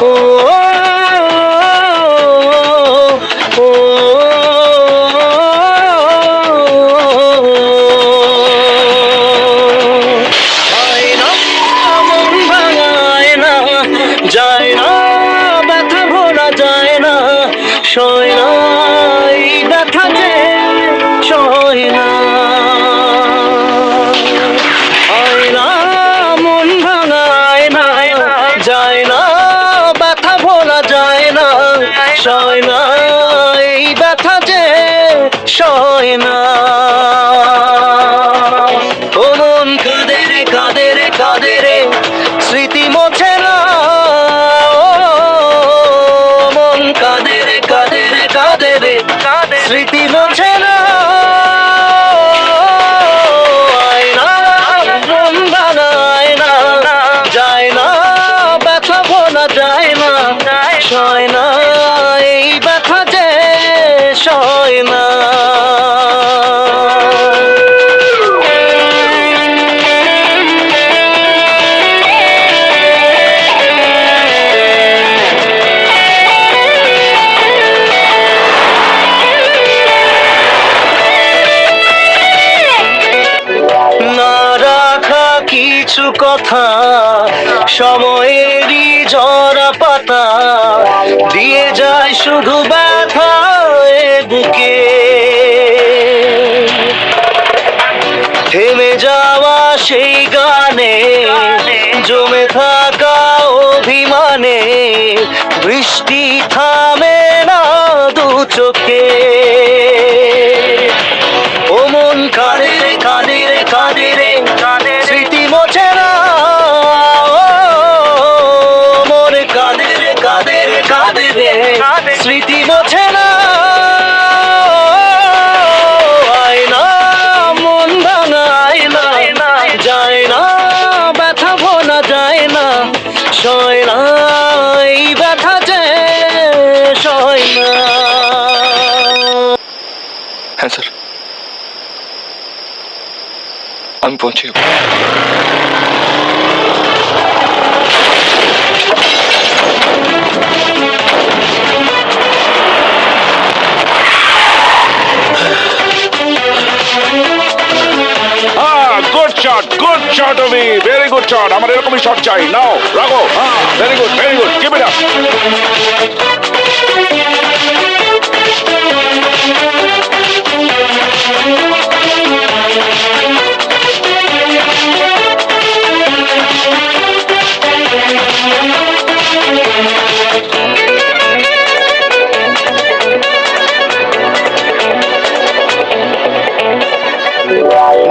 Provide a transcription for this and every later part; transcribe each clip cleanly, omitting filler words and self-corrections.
ও ও যায় না মন ভাঙায় না, যায় না ব্যথা ভোলা যায় না, সয় না এই ব্যথা যে সয় না। হয় না মন ভাঙায় না, যায় না ব্যথা ভোলা যায় না, সয় না এই ব্যথা যে সয় না। ও মন কাঁদে রে কাঁদে রে কাঁদে রে, স্মৃতি মোছে না। ও মন কাঁদে রে কাঁদে রে কাঁদে রে, স্মৃতি মোছে না। আয় না মন ভাঙায় না, যায় না ব্যথা ভোলা যায় না, সয় না এই ব্যথা যে সয় না। না রাখা কিছু কথা, সময়েরই ঝরা পাতা, দিয়ে যায় শুধু ব্যথা এ বুকে। থেমে যাওয়া সেই গানে, জমে থাকা অভিমানে, বৃষ্টি থামে না দু চোখে। ও মন কাঁদে রে কাঁদে রে কাঁদে রে, স্মৃতি মোছে না। ও মন কাঁদে রে কাঁদে রে কাঁদে রে, স্মৃতি মোছে না। আয় না মন ভাঙায় না, যায় না ব্যথা ভোলা যায় না, সয় না এই ব্যথা যে সয় না। হ্যাঁ স্যার, আমি পৌঁছে যাবো। গুড শট অফি, ভেরি গুড শট। আমার এরকমই শট চাই। নাও রাখো। হ্যাঁ, very good keep it up.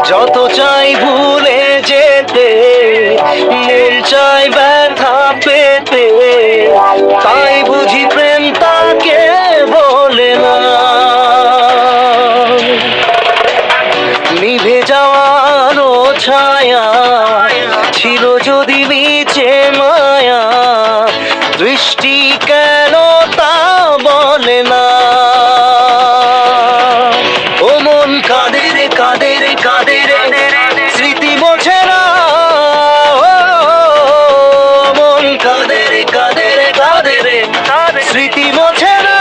যত চাই ভুলে যেতে, মন চাই ব্যথা পেতে, তাই বুঝি প্রেম তাকে বলে না। নিভে যাওয়ার ছায়া ছিল যদি নিচে মায়া, দৃষ্টি কেন তা বলে না। ও মন কাঁদে রে কাঁদে রে কাঁদে রে, স্মৃতি মোছে না। ও মন কাঁদে রে কাঁদে রে কাঁদে রে, স্মৃতি মোছে না।